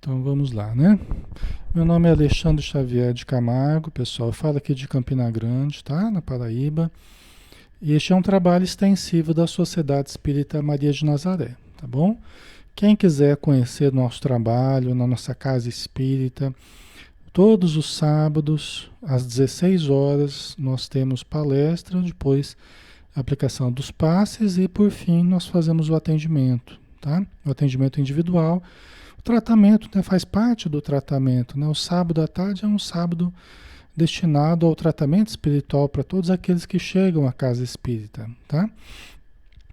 Então vamos lá, né? Meu nome é Alexandre Xavier de Camargo, pessoal. Eu falo aqui de Campina Grande, tá? Na Paraíba. E este é um trabalho extensivo da Sociedade Espírita Maria de Nazaré, tá bom? Quem quiser conhecer nosso trabalho na nossa casa espírita, todos os sábados, às 16 horas, nós temos palestra, depois aplicação dos passes e, por fim, nós fazemos o atendimento, tá? O atendimento individual. O tratamento, né, faz parte do tratamento, né? O sábado à tarde é um sábado destinado ao tratamento espiritual para todos aqueles que chegam à casa espírita, tá?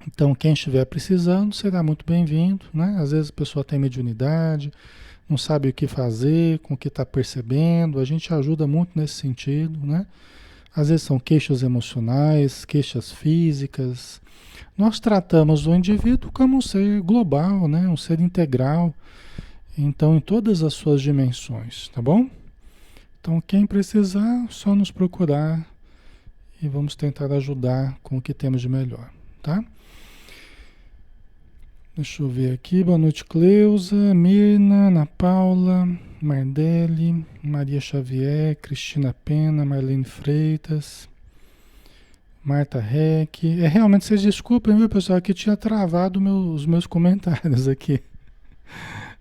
Então, quem estiver precisando será muito bem-vindo, né? Às vezes a pessoa tem mediunidade, não sabe o que fazer, com o que está percebendo, a gente ajuda muito nesse sentido, né? Às vezes são queixas emocionais, queixas físicas. Nós tratamos o indivíduo como um ser global, né? Um ser integral, então em todas as suas dimensões, tá bom? Então, quem precisar, só nos procurar e vamos tentar ajudar com o que temos de melhor, tá? Deixa eu ver aqui. Boa noite, Cleusa, Mirna, Ana Paula, Mardelli, Maria Xavier, Cristina Pena, Marlene Freitas, Marta Reck. Realmente, vocês desculpem, viu, pessoal, que tinha travado os meus comentários aqui.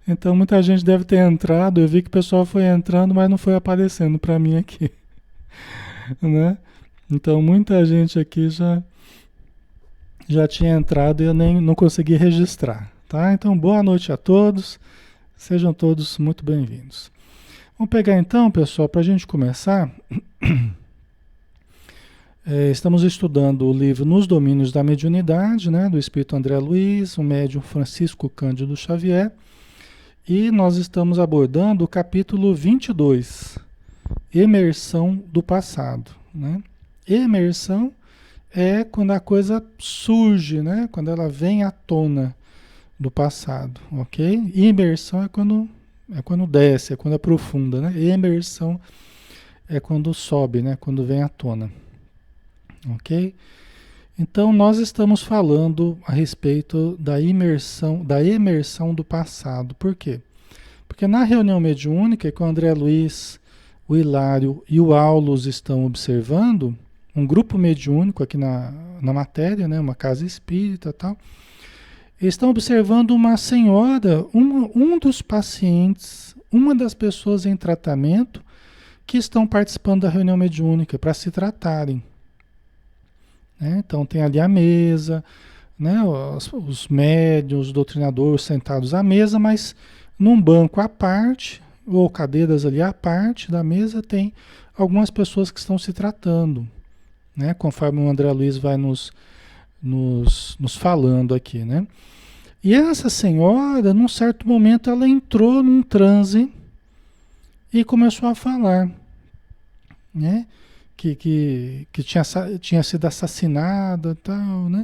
Então, muita gente deve ter entrado. Eu vi que o pessoal foi entrando, mas não foi aparecendo para mim aqui, né? Então, muita gente aqui já tinha entrado e eu nem não consegui registrar, tá? Então, boa noite a todos. Sejam todos muito bem-vindos. Vamos pegar então, pessoal, para a gente começar. Estamos estudando o livro Nos Domínios da Mediunidade, né? Do Espírito André Luiz, o médium Francisco Cândido Xavier. E nós estamos abordando o capítulo 22, Emersão do Passado, né? Emersão é quando a coisa surge, né? Quando ela vem à tona do passado, ok? Imersão é quando desce, é quando aprofunda, né? Emersão é quando sobe, né? Quando vem à tona, ok? Então nós estamos falando a respeito da emersão do passado. Por quê? Porque na reunião mediúnica, que o André Luiz, o Hilário e o Aulus estão observando, um grupo mediúnico aqui na matéria, né, uma casa espírita e tal, eles estão observando uma senhora, um dos pacientes, uma das pessoas em tratamento que estão participando da reunião mediúnica para se tratarem. Né? Então tem ali a mesa, né, os médiuns, os doutrinadores sentados à mesa, mas num banco à parte, ou cadeiras ali à parte da mesa, tem algumas pessoas que estão se tratando, né? Conforme o André Luiz vai nos falando aqui, né? E essa senhora, num certo momento, ela entrou num transe e começou a falar, né? Que tinha sido assassinada e tal, né?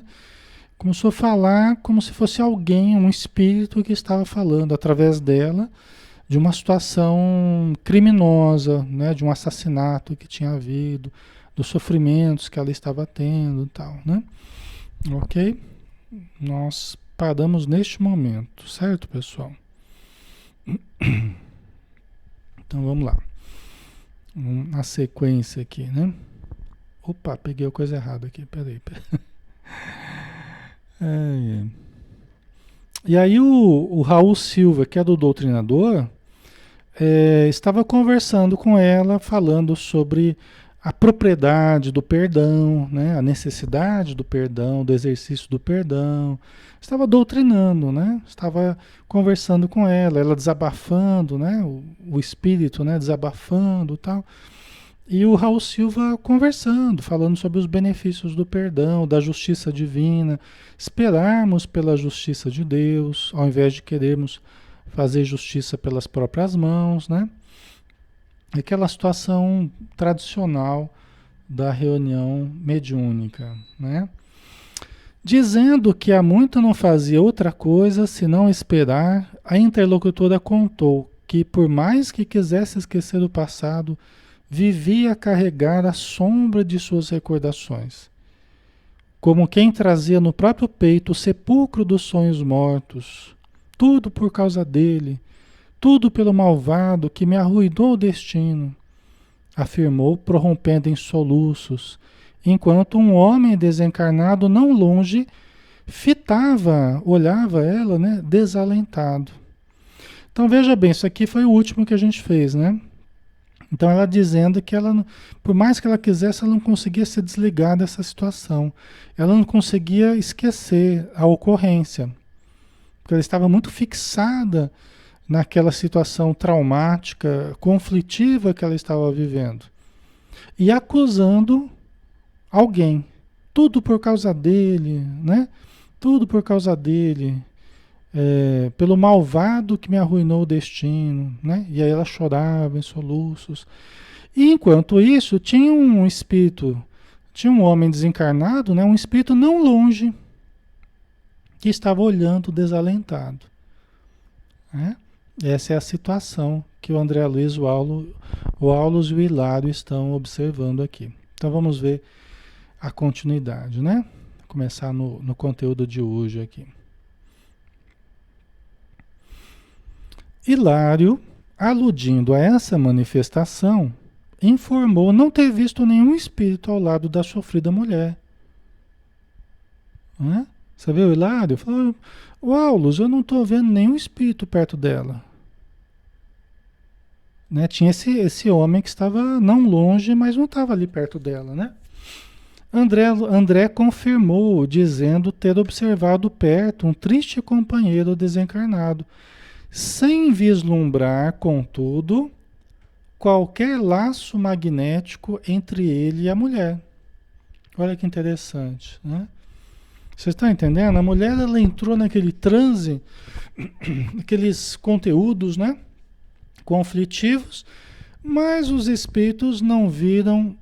Começou a falar como se fosse alguém, um espírito que estava falando através dela de uma situação criminosa, né? De um assassinato que tinha havido, dos sofrimentos que ela estava tendo e tal, né? Ok? Nós paramos neste momento, certo, pessoal? Então vamos lá. Na sequência aqui, né? Opa, peguei a coisa errada aqui, peraí. E aí o Raul Silva, que é do Doutrinador, estava conversando com ela, falando sobre a propriedade do perdão, né? A necessidade do perdão, do exercício do perdão. Estava doutrinando, né? Estava conversando com ela desabafando, né? O espírito, né? Desabafando e tal. E o Raul Silva conversando, falando sobre os benefícios do perdão, da justiça divina, esperarmos pela justiça de Deus, ao invés de querermos fazer justiça pelas próprias mãos, né? Aquela situação tradicional da reunião mediúnica, né? Dizendo que há muito não fazia outra coisa senão esperar, a interlocutora contou que, por mais que quisesse esquecer o passado, vivia a carregar a sombra de suas recordações, como quem trazia no próprio peito o sepulcro dos sonhos mortos, tudo por causa dele, tudo pelo malvado que me arruinou o destino, afirmou, prorrompendo em soluços, enquanto um homem desencarnado não longe fitava, olhava ela, né, desalentado. Então veja bem, isso aqui foi o último que a gente fez, né? Então ela dizendo que ela, por mais que ela quisesse, ela não conseguia se desligar dessa situação. Ela não conseguia esquecer a ocorrência, porque ela estava muito fixada naquela situação traumática, conflitiva que ela estava vivendo. E acusando alguém. Tudo por causa dele, né? Tudo por causa dele. Pelo malvado que me arruinou o destino, né? E aí ela chorava em soluços. E enquanto isso, tinha um espírito, tinha um homem desencarnado, né? Um espírito não longe, que estava olhando desalentado, né? Essa é a situação que o André Luiz, o Aulus e o Hilário estão observando aqui. Então vamos ver a continuidade, né? Começar no conteúdo de hoje aqui. Hilário, aludindo a essa manifestação, informou não ter visto nenhum espírito ao lado da sofrida mulher. Né? Você viu o Hilário? Falou, Aulus, eu não estou vendo nenhum espírito perto dela. Né? Tinha esse homem que estava não longe, mas não estava ali perto dela, né? André confirmou, dizendo ter observado perto um triste companheiro desencarnado, sem vislumbrar, contudo, qualquer laço magnético entre ele e a mulher. Olha que interessante, né? Você está entendendo? A mulher, ela entrou naquele transe, aqueles conteúdos, né, conflitivos, mas os espíritos não viram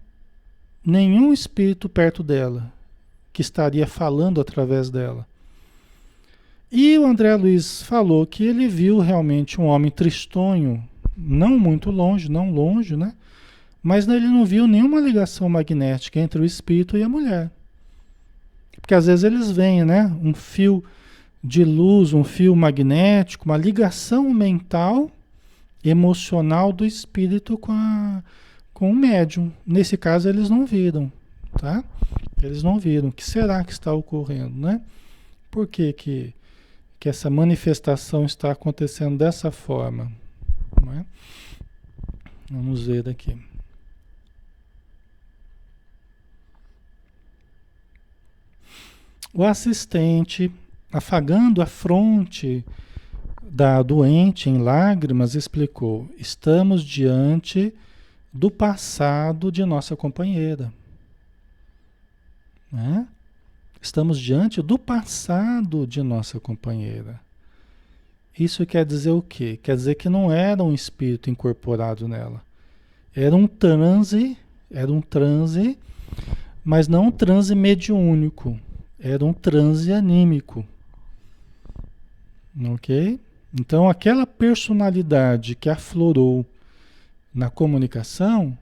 nenhum espírito perto dela, que estaria falando através dela. E o André Luiz falou que ele viu realmente um homem tristonho, não muito longe, não longe, né? Mas ele não viu nenhuma ligação magnética entre o espírito e a mulher. Porque às vezes eles veem, né? Um fio de luz, um fio magnético, uma ligação mental, emocional do espírito com o médium. Nesse caso eles não viram, tá? Eles não viram. O que será que está ocorrendo, né? Por que essa manifestação está acontecendo dessa forma? Não é? Vamos ver daqui. O assistente, afagando a fronte da doente em lágrimas, explicou: estamos diante do passado de nossa companheira. Né? Estamos diante do passado de nossa companheira. Isso quer dizer o quê? Quer dizer que não era um espírito incorporado nela. Era um transe, mas não um transe mediúnico. Era um transe anímico. Ok? Então, aquela personalidade que aflorou na comunicação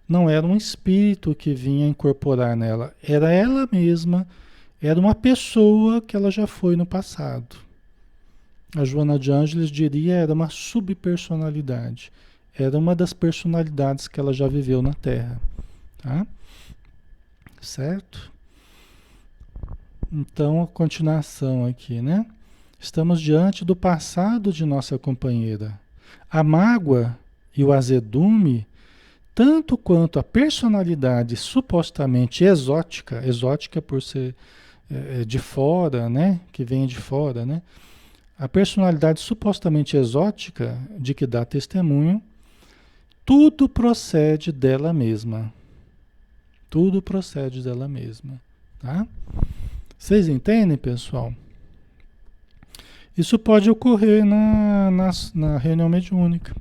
não era um espírito que vinha incorporar nela. Era ela mesma, era uma pessoa que ela já foi no passado. A Joana de Ângeles diria era uma subpersonalidade. Era uma das personalidades que ela já viveu na Terra. Tá? Certo? Então, a continuação aqui, né? Estamos diante do passado de nossa companheira. A mágoa e o azedume, tanto quanto a personalidade supostamente exótica por ser de fora, né? Que vem de fora, né? A personalidade supostamente exótica de que dá testemunho, tudo procede dela mesma. Tudo procede dela mesma, tá? Vocês entendem, pessoal? Isso pode ocorrer na reunião mediúnica.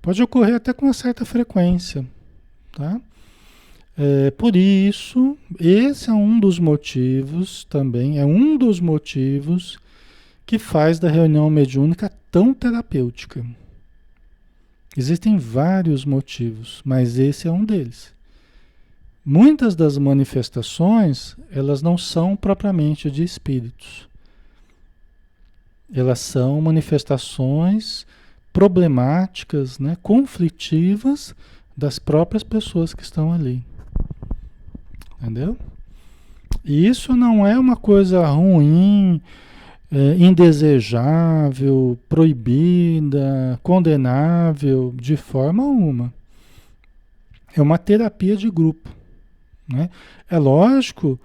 Pode ocorrer até com uma certa frequência, tá? Por isso, esse é um dos motivos também, que faz da reunião mediúnica tão terapêutica. Existem vários motivos, mas esse é um deles. Muitas das manifestações, elas não são propriamente de espíritos. Elas são manifestações problemáticas, né, conflitivas das próprias pessoas que estão ali. Entendeu? E isso não é uma coisa ruim, indesejável, proibida, condenável, de forma alguma. É uma terapia de grupo, né? É lógico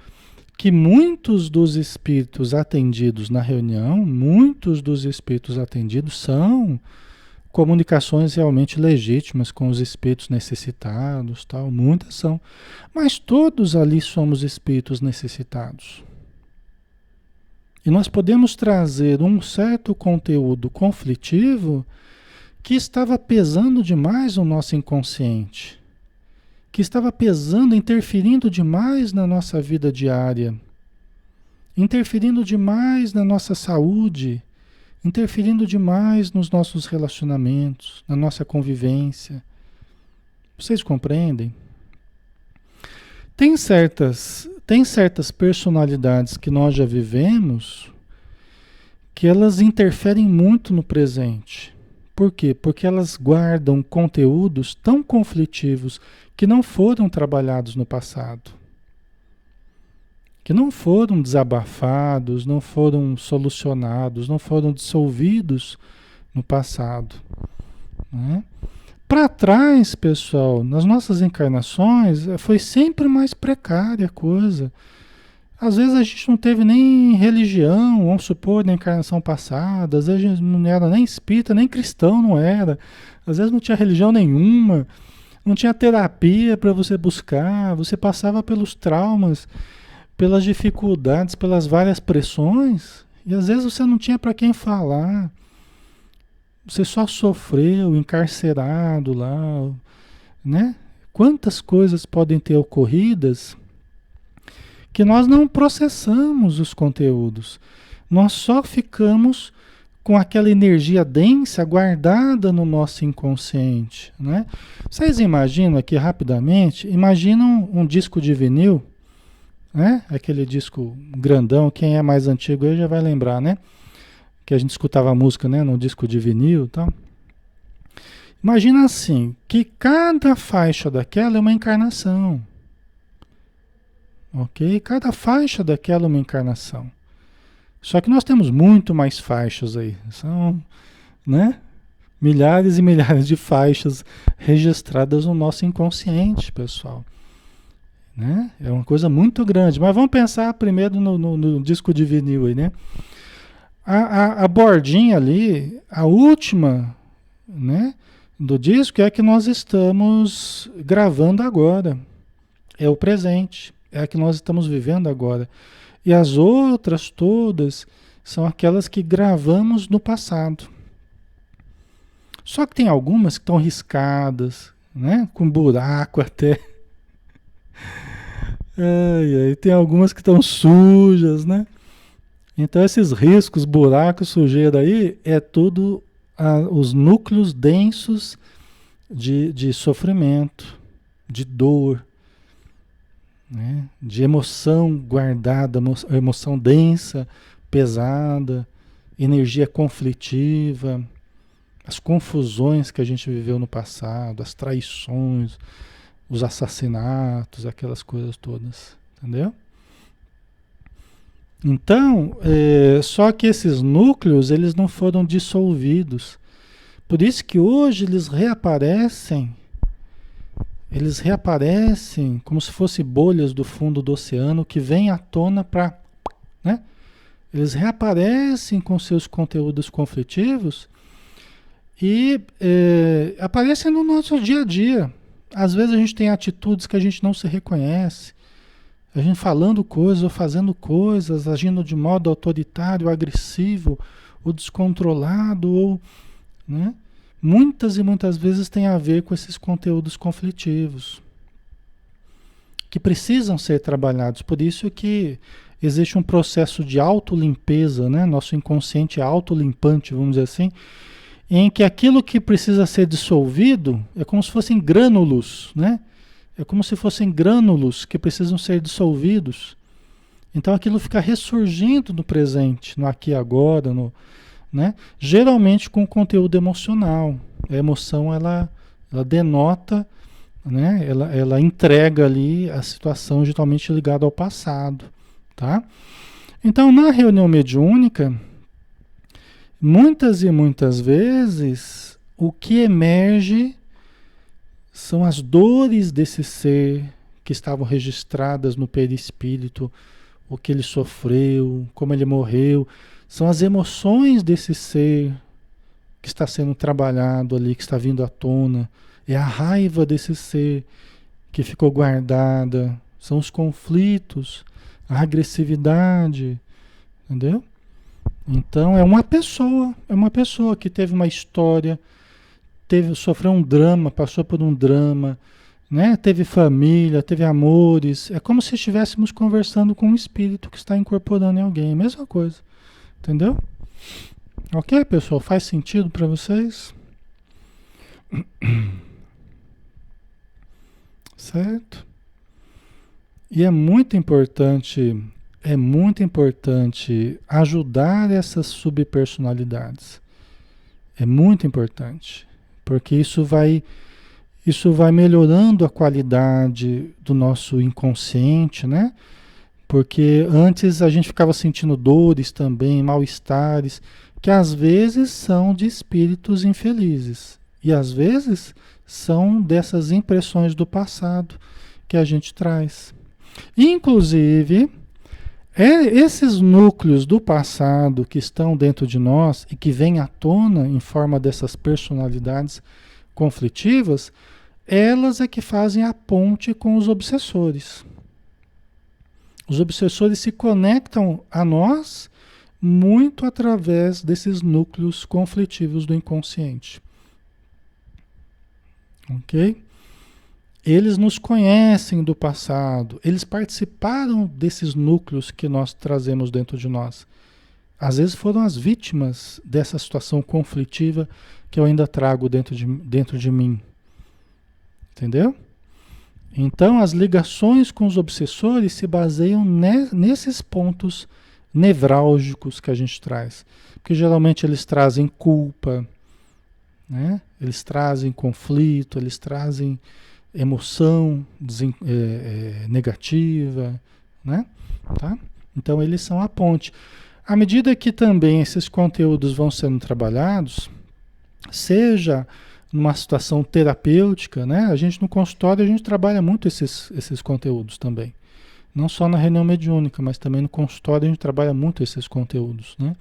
que muitos dos espíritos atendidos na reunião, muitos dos espíritos atendidos são comunicações realmente legítimas com os espíritos necessitados, tal, muitas são. Mas todos ali somos espíritos necessitados. E nós podemos trazer um certo conteúdo conflitivo que estava pesando demais no nosso inconsciente, que estava pesando, interferindo demais na nossa vida diária, interferindo demais na nossa saúde, interferindo demais nos nossos relacionamentos, na nossa convivência. Vocês compreendem? Tem certas personalidades que nós já vivemos que elas interferem muito no presente. Por quê? Porque elas guardam conteúdos tão conflitivos que não foram trabalhados no passado, que não foram desabafados, não foram solucionados, não foram dissolvidos no passado, né? Para trás, pessoal, nas nossas encarnações, foi sempre mais precária a coisa. Às vezes a gente não teve nem religião, vamos supor, na encarnação passada, às vezes a gente não era nem espírita, nem cristão não era, às vezes não tinha religião nenhuma, não tinha terapia para você buscar, você passava pelos traumas, pelas dificuldades, pelas várias pressões, e às vezes você não tinha para quem falar. Você só sofreu, encarcerado lá, né? Quantas coisas podem ter ocorridas que nós não processamos os conteúdos. Nós só ficamos com aquela energia densa guardada no nosso inconsciente, né? Vocês imaginam aqui rapidamente, imaginam um disco de vinil, né? Aquele disco grandão, quem é mais antigo aí já vai lembrar, né? Que a gente escutava música, né, no disco de vinil e tal. Imagina assim, que cada faixa daquela é uma encarnação. Ok? Cada faixa daquela é uma encarnação. Só que nós temos muito mais faixas aí. São, né, milhares e milhares de faixas registradas no nosso inconsciente, pessoal. Né? É uma coisa muito grande. Mas vamos pensar primeiro no disco de vinil aí, né? A bordinha ali, a última, né, do disco é a que nós estamos gravando agora. É o presente, é a que nós estamos vivendo agora. E as outras todas são aquelas que gravamos no passado. Só que tem algumas que estão riscadas, né, com buraco até. Tem algumas que estão sujas, né? Então esses riscos, buracos, sujeira aí, é tudo os núcleos densos de sofrimento, de dor, né? De emoção guardada, emoção densa, pesada, energia conflitiva, as confusões que a gente viveu no passado, as traições, os assassinatos, aquelas coisas todas, entendeu? Então, só que esses núcleos, eles não foram dissolvidos. Por isso que hoje eles reaparecem como se fossem bolhas do fundo do oceano que vêm à tona para, né? Eles reaparecem com seus conteúdos conflitivos e aparecem no nosso dia a dia. Às vezes a gente tem atitudes que a gente não se reconhece. A gente falando coisas ou fazendo coisas, agindo de modo autoritário, agressivo, ou descontrolado, ou, né? Muitas e muitas vezes tem a ver com esses conteúdos conflitivos, que precisam ser trabalhados. Por isso que existe um processo de autolimpeza, né? Nosso inconsciente é autolimpante, vamos dizer assim, em que aquilo que precisa ser dissolvido é como se fossem grânulos, né? É como se fossem grânulos que precisam ser dissolvidos. Então aquilo fica ressurgindo no presente, no aqui e agora, né? Geralmente com conteúdo emocional. A emoção, ela denota, né? Ela entrega ali a situação geralmente ligada ao passado, tá? Então, na reunião mediúnica, muitas e muitas vezes, o que emerge são as dores desse ser que estavam registradas no perispírito, o que ele sofreu, como ele morreu. São as emoções desse ser que está sendo trabalhado ali, que está vindo à tona. É a raiva desse ser que ficou guardada. São os conflitos, a agressividade, entendeu? Então é uma pessoa que teve uma história, sofreu um drama, passou por um drama, né? Teve família, teve amores. É como se estivéssemos conversando com um espírito que está incorporando em alguém. Mesma coisa, entendeu? Ok, pessoal? Faz sentido para vocês? Certo? E é muito importante ajudar essas subpersonalidades. É muito importante, porque isso vai melhorando a qualidade do nosso inconsciente, né? Porque antes a gente ficava sentindo dores também, mal-estares, que às vezes são de espíritos infelizes e às vezes são dessas impressões do passado que a gente traz. Inclusive, esses núcleos do passado que estão dentro de nós e que vêm à tona em forma dessas personalidades conflitivas, elas é que fazem a ponte com os obsessores. Os obsessores se conectam a nós muito através desses núcleos conflitivos do inconsciente. Ok? Eles nos conhecem do passado, eles participaram desses núcleos que nós trazemos dentro de nós. Às vezes foram as vítimas dessa situação conflitiva que eu ainda trago dentro de mim. Entendeu? Então, as ligações com os obsessores se baseiam nesses pontos nevrálgicos que a gente traz. Porque geralmente eles trazem culpa, né? Eles trazem conflito, eles trazem emoção negativa, né? Tá? Então, eles são a ponte. À medida que também esses conteúdos vão sendo trabalhados, seja numa situação terapêutica, né? A gente no consultório a gente trabalha muito esses conteúdos também. Não só na reunião mediúnica, mas também no consultório a gente trabalha muito esses conteúdos, né?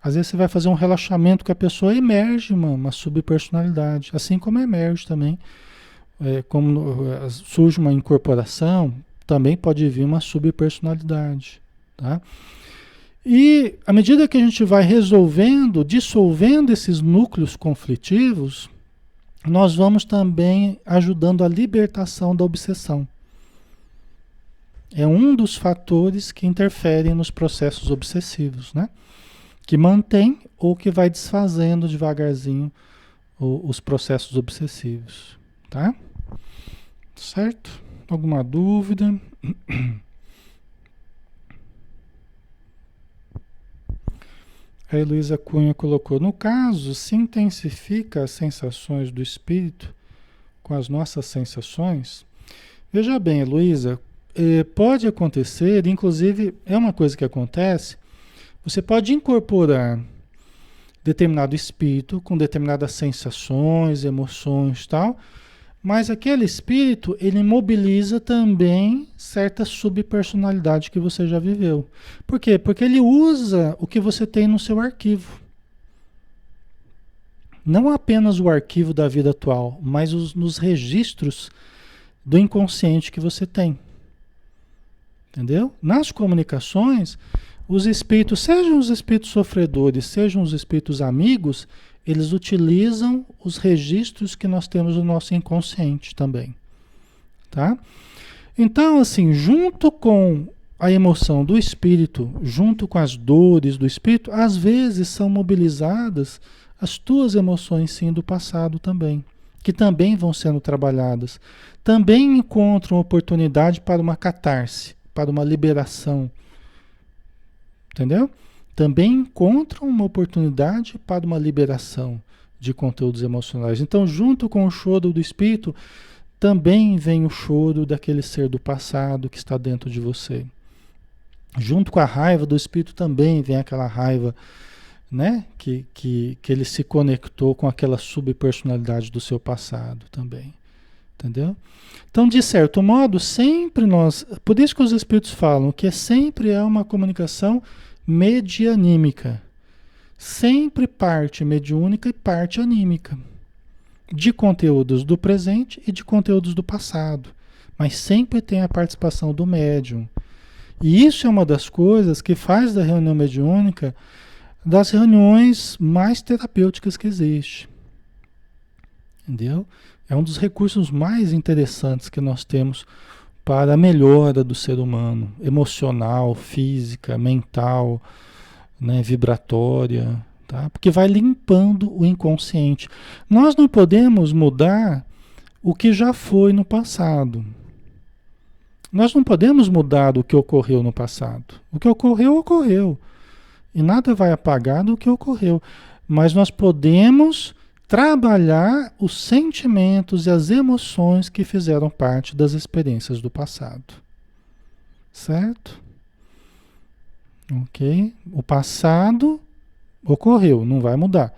Às vezes você vai fazer um relaxamento com a pessoa, emerge uma subpersonalidade, assim como emerge também, surge uma incorporação, também pode vir uma subpersonalidade, tá? E à medida que a gente vai resolvendo, dissolvendo esses núcleos conflitivos, nós vamos também ajudando a libertação da obsessão. É um dos fatores que interferem nos processos obsessivos, né? Que mantém ou que vai desfazendo devagarzinho os processos obsessivos, tá? Certo? Alguma dúvida? A Heloísa Cunha colocou: no caso, se intensifica as sensações do espírito com as nossas sensações. Veja bem, Heloísa, pode acontecer, inclusive é uma coisa que acontece, você pode incorporar determinado espírito com determinadas sensações, emoções e tal, mas aquele espírito, ele mobiliza também certa subpersonalidade que você já viveu. Por quê? Porque ele usa o que você tem no seu arquivo. Não apenas o arquivo da vida atual, mas nos registros do inconsciente que você tem. Entendeu? Nas comunicações, os espíritos, sejam os espíritos sofredores, sejam os espíritos amigos, eles utilizam os registros que nós temos no nosso inconsciente também, tá? Então, assim, junto com a emoção do espírito, junto com as dores do espírito, às vezes são mobilizadas as tuas emoções, sim, do passado também, que também vão sendo trabalhadas. Também encontram oportunidade para uma catarse, para uma liberação. Entendeu? também encontram uma oportunidade para uma liberação de conteúdos emocionais. Então, junto com o choro do espírito, também vem o choro daquele ser do passado que está dentro de você. Junto com a raiva do espírito também vem aquela raiva, né? Que ele se conectou com aquela subpersonalidade do seu passado também. Entendeu? Então, de certo modo, sempre nós... Por isso que os espíritos falam que sempre é uma comunicação medianímica. Sempre parte mediúnica e parte anímica. De conteúdos do presente e de conteúdos do passado. Mas sempre tem a participação do médium. E isso é uma das coisas que faz da reunião mediúnica das reuniões mais terapêuticas que existe. Entendeu? É um dos recursos mais interessantes que nós temos para a melhora do ser humano, emocional, física, mental, né, vibratória, tá? Porque vai limpando o inconsciente. Nós não podemos mudar o que já foi no passado. Nós não podemos mudar o que ocorreu no passado. O que ocorreu, ocorreu. E nada vai apagar do que ocorreu. Mas nós podemos trabalhar os sentimentos e as emoções que fizeram parte das experiências do passado. Certo? Ok? O passado ocorreu, não vai mudar.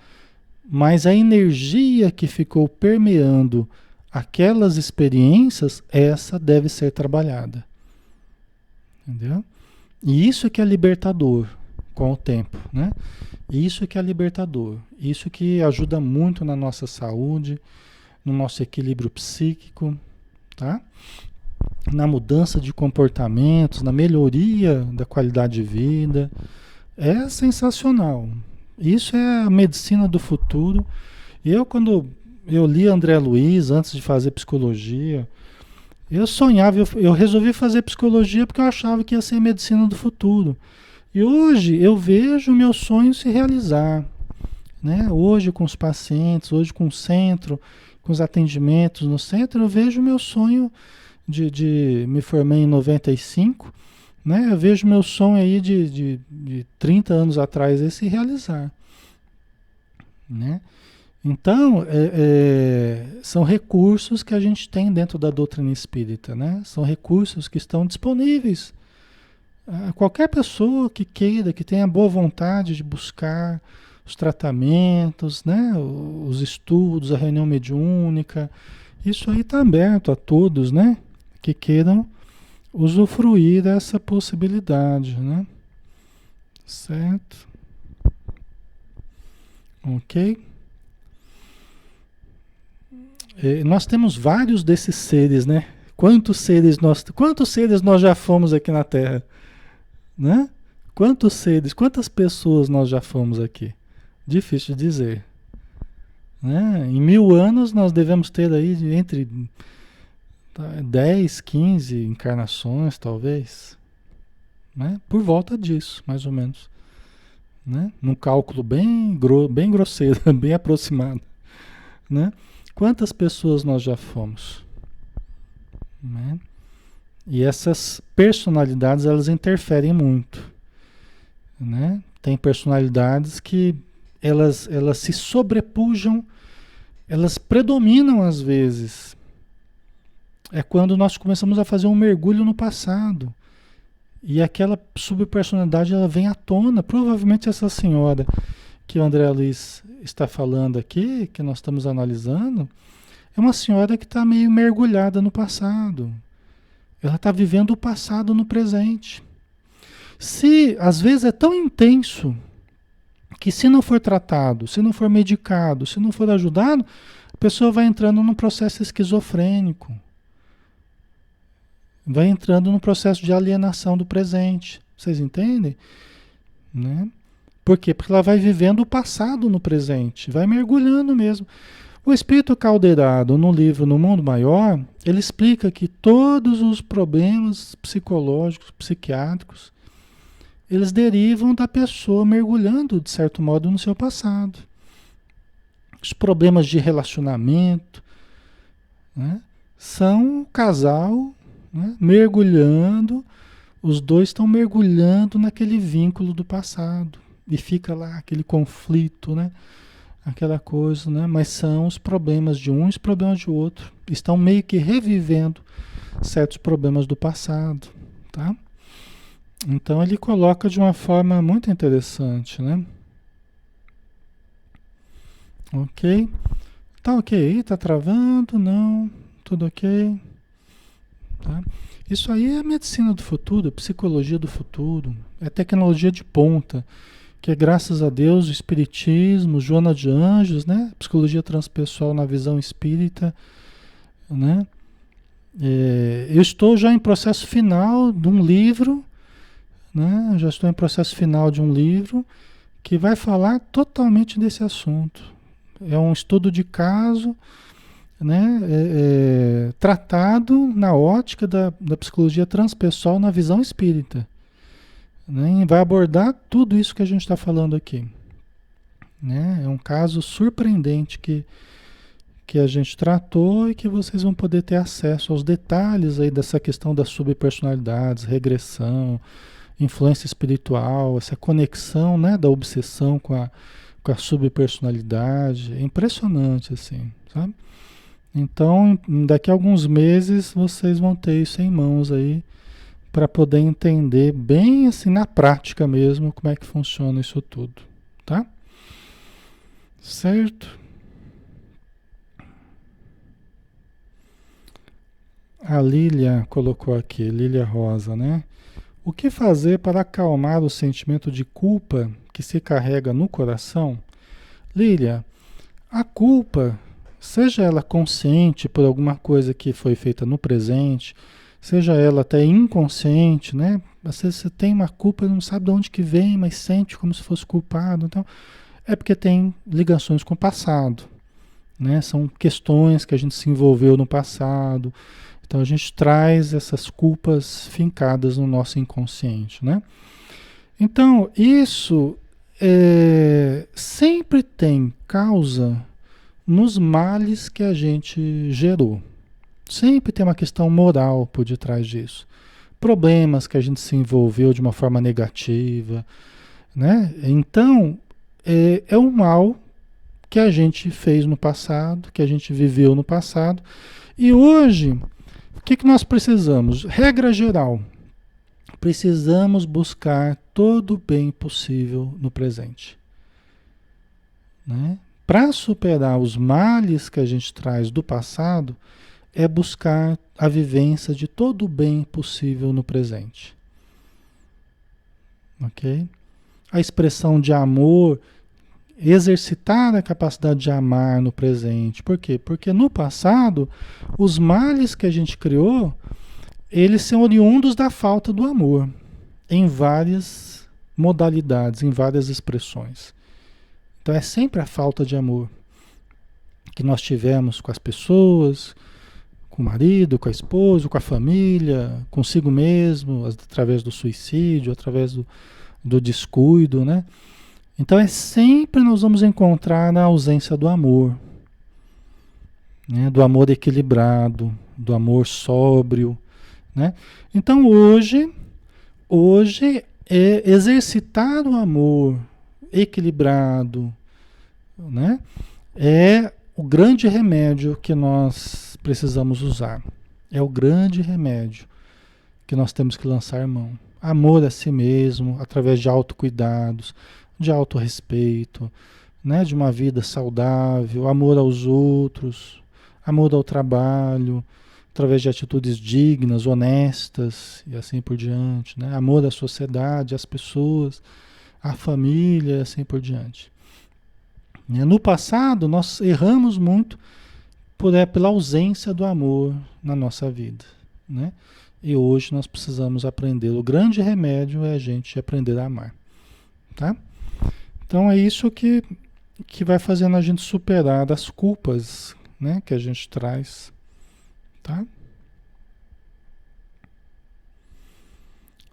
Mas a energia que ficou permeando aquelas experiências, essa deve ser trabalhada. Entendeu? E isso que é libertador com o tempo, né? Isso que é libertador. Isso que ajuda muito na nossa saúde, no nosso equilíbrio psíquico, tá? Na mudança de comportamentos, na melhoria da qualidade de vida. É sensacional. Isso é a medicina do futuro. Quando eu li André Luiz antes de fazer psicologia, eu sonhava, eu resolvi fazer psicologia porque eu achava que ia ser medicina do futuro. E hoje eu vejo o meu sonho se realizar, né? Hoje com os pacientes, hoje com o centro, com os atendimentos no centro, eu vejo o meu sonho me formei em 95, né? Eu vejo o meu sonho aí de 30 anos atrás aí se realizar, né? Então, são recursos que a gente tem dentro da doutrina espírita, né? São recursos que estão disponíveis. Qualquer pessoa que queira, que tenha boa vontade de buscar os tratamentos, né? Os estudos, a reunião mediúnica, isso aí está aberto a todos, né? Que queiram usufruir dessa possibilidade, né? Certo? Ok? Nós temos vários desses seres, né? Quantos seres nós já fomos aqui na Terra? Né? Quantos seres, quantas pessoas nós já fomos aqui? Difícil de dizer. Né? Em 1000 anos nós devemos ter aí entre 10, 15 encarnações, talvez. Né? Por volta disso, mais ou menos. Né? Num cálculo bem grosseiro, bem aproximado. Né? Quantas pessoas nós já fomos? Né? E essas personalidades, elas interferem muito, né? Tem personalidades que elas se sobrepujam, elas predominam às vezes. É quando nós começamos a fazer um mergulho no passado. E aquela subpersonalidade, ela vem à tona. Provavelmente essa senhora que o André Luiz está falando aqui, que nós estamos analisando, é uma senhora que está meio mergulhada no passado. Ela está vivendo o passado no presente. Se, às vezes, é tão intenso que se não for tratado, se não for medicado, se não for ajudado, a pessoa vai entrando num processo esquizofrênico. Vai entrando num processo de alienação do presente. Vocês entendem? Né? Por quê? Porque ela vai vivendo o passado no presente. Vai mergulhando mesmo. O Espírito Caldeirado, no livro No Mundo Maior, ele explica que todos os problemas psicológicos, psiquiátricos, eles derivam da pessoa mergulhando, de certo modo, no seu passado. Os problemas de relacionamento, né, são o casal, né, mergulhando, os dois estão mergulhando naquele vínculo do passado. e fica lá aquele conflito, né? Aquela coisa, né? Mas são os problemas de um e os problemas de outro. Estão meio que revivendo certos problemas do passado, tá? Então ele coloca de uma forma muito interessante, né? Ok? Tá ok? Tá travando? Não? Tudo ok? Tá? Isso aí é medicina do futuro, psicologia do futuro, é tecnologia de ponta, que é graças a Deus o Espiritismo, Joana de Anjos, né? Psicologia transpessoal na visão espírita, né? Eu estou já em processo final de um livro, né? Já estou em processo final de um livro que vai falar totalmente desse assunto. É um estudo de caso, né? Tratado na ótica da psicologia transpessoal na visão espírita, né? E vai abordar tudo isso que a gente está falando aqui, né? É um caso surpreendente que a gente tratou e que vocês vão poder ter acesso aos detalhes aí dessa questão das subpersonalidades, regressão, influência espiritual, essa conexão, né, da obsessão com a subpersonalidade. É impressionante, assim, sabe? Então, daqui a alguns meses vocês vão ter isso em mãos aí para poder entender bem assim na prática mesmo como é que funciona isso tudo, tá? Certo? A Lília colocou aqui, Lília Rosa, né? O que fazer para acalmar o sentimento de culpa que se carrega no coração? Lília, a culpa, seja ela consciente por alguma coisa que foi feita no presente, seja ela até inconsciente, né? Às vezes você tem uma culpa e não sabe de onde que vem, mas sente como se fosse culpado. Então, é porque tem ligações com o passado, né? São questões que a gente se envolveu no passado. Então a gente traz essas culpas fincadas no nosso inconsciente, né? Então isso sempre tem causa nos males que a gente gerou. Sempre tem uma questão moral por detrás disso. Problemas que a gente se envolveu de uma forma negativa, né? Então é um mal que a gente fez no passado, que a gente viveu no passado, e hoje o que nós precisamos? Regra geral, precisamos buscar todo o bem possível no presente, né? Para superar os males que a gente traz do passado, é buscar a vivência de todo o bem possível no presente. Ok? A expressão de amor, exercitar a capacidade de amar no presente. Por quê? Porque no passado, os males que a gente criou, eles são oriundos da falta do amor, em várias modalidades, em várias expressões. Então é sempre a falta de amor que nós tivemos com as pessoas, com o marido, com a esposa, com a família, consigo mesmo, através do suicídio, através do descuido, né? Então é sempre nós vamos encontrar na ausência do amor, né? Do amor equilibrado, do amor sóbrio, né? Então hoje é exercitar o amor equilibrado, né? É o grande remédio que nós precisamos usar. É o grande remédio que nós temos que lançar mão. Amor a si mesmo, através de autocuidados, de autorrespeito, né? De uma vida saudável, amor aos outros, amor ao trabalho, através de atitudes dignas, honestas e assim por diante, né? Amor à sociedade, às pessoas, à família e assim por diante. No passado, nós erramos muito pela ausência do amor na nossa vida, né? E hoje nós precisamos aprender. O grande remédio é a gente aprender a amar, tá? Então é isso que vai fazendo a gente superar as culpas, né, que a gente traz, tá?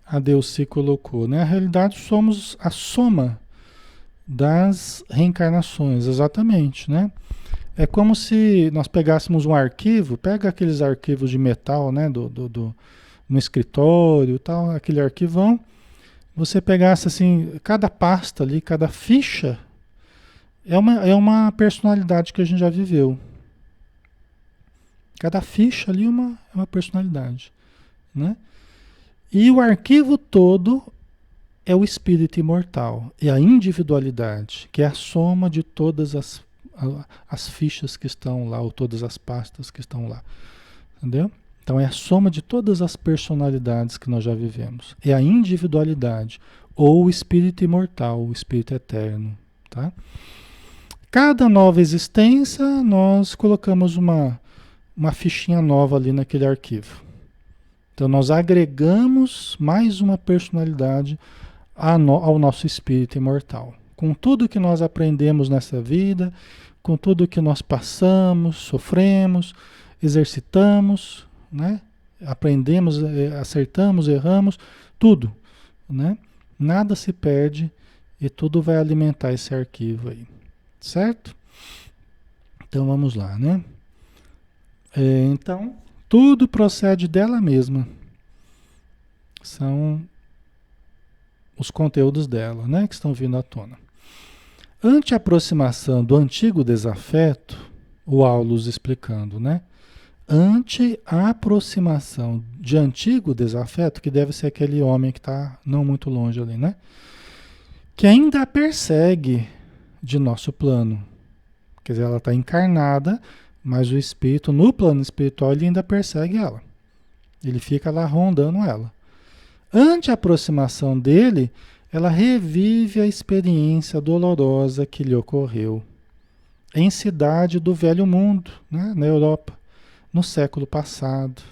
A Delcy colocou, né? A realidade somos a soma das reencarnações, exatamente, né? É como se nós pegássemos um arquivo, pega aqueles arquivos de metal, né, no escritório e tal, aquele arquivão, você pegasse assim, cada pasta ali, cada ficha, é uma personalidade que a gente já viveu. Cada ficha ali é uma personalidade, né? E o arquivo todo é o espírito imortal, é a individualidade, que é a soma de todas as fichas que estão lá, ou todas as pastas que estão lá, entendeu? Então é a soma de todas as personalidades que nós já vivemos. É a individualidade, ou o espírito imortal, o espírito eterno, tá? Cada nova existência, nós colocamos uma fichinha nova ali naquele arquivo. Então nós agregamos mais uma personalidade ao nosso espírito imortal. Com tudo que nós aprendemos nessa vida, com tudo que nós passamos, sofremos, exercitamos, né? Aprendemos, acertamos, erramos, tudo, né? Nada se perde e tudo vai alimentar esse arquivo aí, certo? Então vamos lá, né? Então, tudo procede dela mesma. São os conteúdos dela, né, que estão vindo à tona. Ante a aproximação do antigo desafeto, o Aulus explicando, né? Ante a aproximação de antigo desafeto, que deve ser aquele homem que está não muito longe ali, né? Que ainda a persegue de nosso plano. Quer dizer, ela está encarnada, mas o espírito, no plano espiritual, ele ainda persegue ela. Ele fica lá rondando ela. Ante a aproximação dele, ela revive a experiência dolorosa que lhe ocorreu em cidade do Velho Mundo, né, na Europa, no século passado,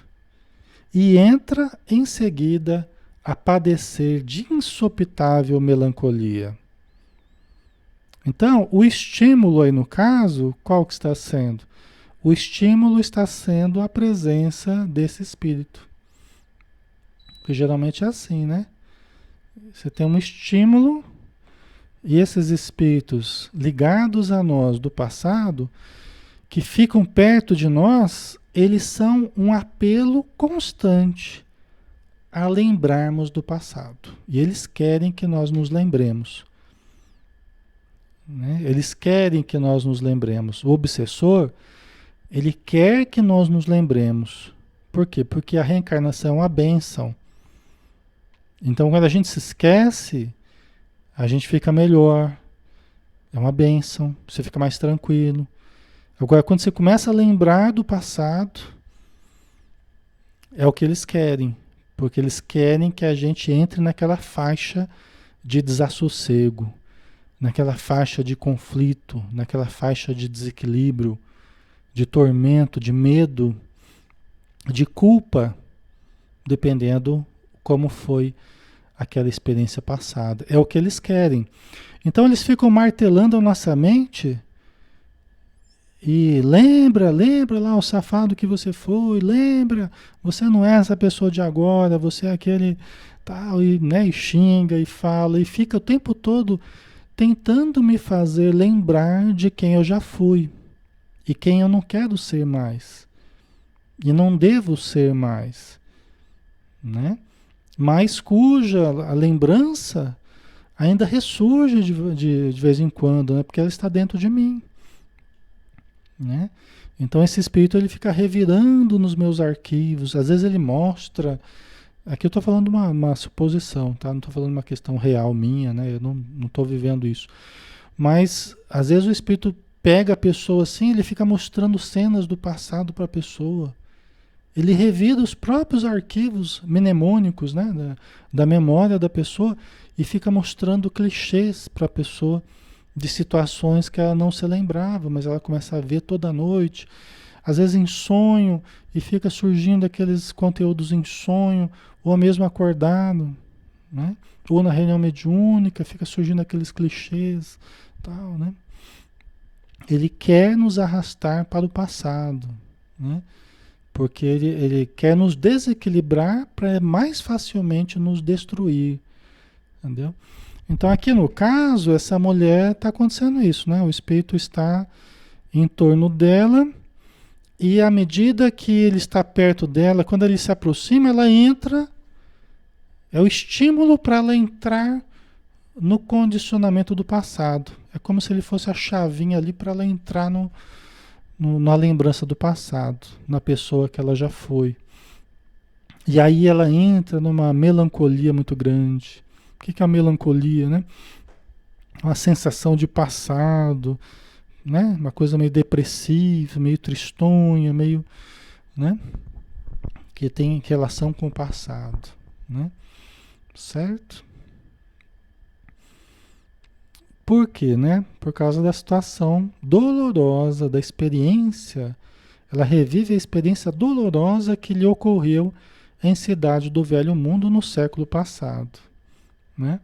e entra em seguida a padecer de insopitável melancolia. Então, o estímulo aí no caso, qual que está sendo? O estímulo está sendo a presença desse espírito. Porque geralmente é assim, né? Você tem um estímulo e esses espíritos ligados a nós do passado, que ficam perto de nós, eles são um apelo constante a lembrarmos do passado. E eles querem que nós nos lembremos. Né? Eles querem que nós nos lembremos. O obsessor, ele quer que nós nos lembremos. Por quê? Porque a reencarnação é uma bênção. Então, quando a gente se esquece, a gente fica melhor. É uma bênção. Você fica mais tranquilo. Agora, quando você começa a lembrar do passado, é o que eles querem. Porque eles querem que a gente entre naquela faixa de desassossego, naquela faixa de conflito, naquela faixa de desequilíbrio, de tormento, de medo, de culpa, dependendo como foi aquela experiência passada. É o que eles querem. Então eles ficam martelando a nossa mente e lembra lá o safado que você foi, lembra, você não é essa pessoa de agora, você é aquele tal, e, né, e xinga e fala e fica o tempo todo tentando me fazer lembrar de quem eu já fui e quem eu não quero ser mais e não devo ser mais, né? Mas cuja a lembrança ainda ressurge de vez em quando, né? Porque ela está dentro de mim, né? Então esse espírito ele fica revirando nos meus arquivos, às vezes ele mostra, aqui eu estou falando uma suposição, tá? Não estou falando uma questão real minha, né? Eu não estou vivendo isso, mas às vezes o espírito pega a pessoa assim, ele fica mostrando cenas do passado para a pessoa. Ele revira os próprios arquivos mnemônicos, né, da memória da pessoa e fica mostrando clichês para a pessoa de situações que ela não se lembrava, mas ela começa a ver toda noite, às vezes em sonho, e fica surgindo aqueles conteúdos em sonho, ou mesmo acordado, né? Ou na reunião mediúnica, fica surgindo aqueles clichês, tal, né? Ele quer nos arrastar para o passado, né? Porque ele quer nos desequilibrar para mais facilmente nos destruir, entendeu? Então aqui no caso, essa mulher está acontecendo isso, né? O espírito está em torno dela e à medida que ele está perto dela, quando ele se aproxima, ela entra É o estímulo para ela entrar no condicionamento do passado. É como se ele fosse a chavinha ali para ela entrar na lembrança do passado, na pessoa que ela já foi. E aí ela entra numa melancolia muito grande. O que é a melancolia, né? Uma sensação de passado, né? Uma coisa meio depressiva, meio tristonha, meio, né? Que tem relação com o passado, né? Certo? Por quê, né? Por causa da situação dolorosa, da experiência. Ela revive a experiência dolorosa que lhe ocorreu em Cidade do Velho Mundo no século passado, né?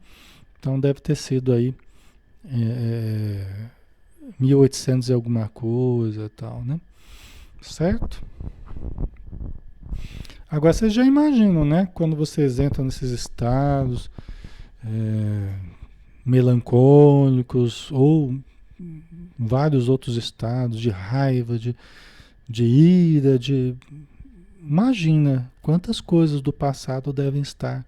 Então deve ter sido aí 1800 e alguma coisa, tal, né? Certo? Agora vocês já imaginam, né? Quando vocês entram nesses estados é, melancólicos ou vários outros estados de raiva, de ira, de... Imagina quantas coisas do passado devem estar,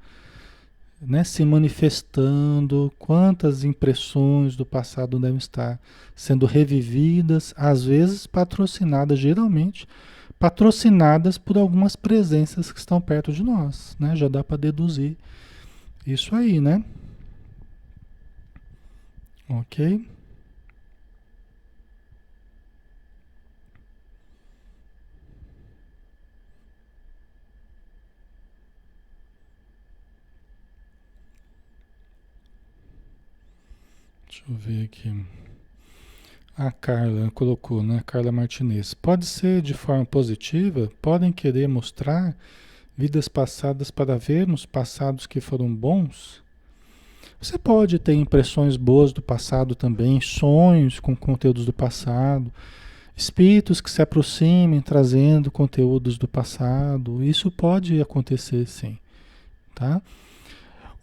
né, se manifestando, quantas impressões do passado devem estar sendo revividas, às vezes patrocinadas, geralmente patrocinadas por algumas presenças que estão perto de nós, né? Já dá para deduzir isso aí, né? Ok? Deixa eu ver aqui. A Carla colocou, né? Carla Martinez. Pode ser de forma positiva, podem querer mostrar vidas passadas para vermos passados que foram bons. Você pode ter impressões boas do passado também, sonhos com conteúdos do passado, espíritos que se aproximem trazendo conteúdos do passado. Isso pode acontecer, sim, tá?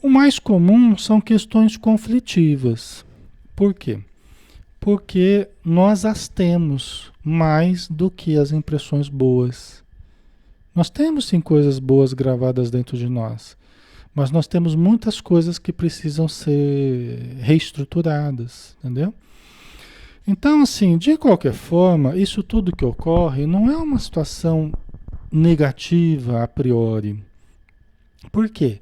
O mais comum são questões conflitivas. Por quê? Porque nós as temos mais do que as impressões boas. Nós temos sim coisas boas gravadas dentro de nós, mas nós temos muitas coisas que precisam ser reestruturadas, entendeu? Então, assim, de qualquer forma, isso tudo que ocorre não é uma situação negativa a priori. Por quê?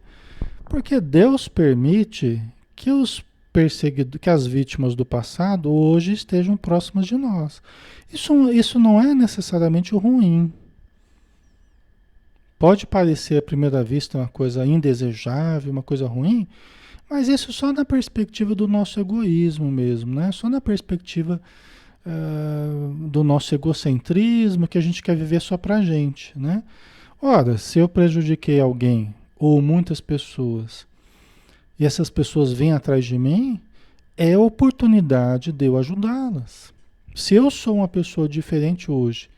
Porque Deus permite que os perseguidos, que as vítimas do passado hoje estejam próximas de nós. Isso não é necessariamente ruim. Pode parecer à primeira vista uma coisa indesejável, uma coisa ruim, mas isso só na perspectiva do nosso egoísmo mesmo, né? Só na perspectiva do nosso egocentrismo, que a gente quer viver só pra gente, né? Ora, se eu prejudiquei alguém ou muitas pessoas e essas pessoas vêm atrás de mim, é oportunidade de eu ajudá-las. Se eu sou uma pessoa diferente hoje,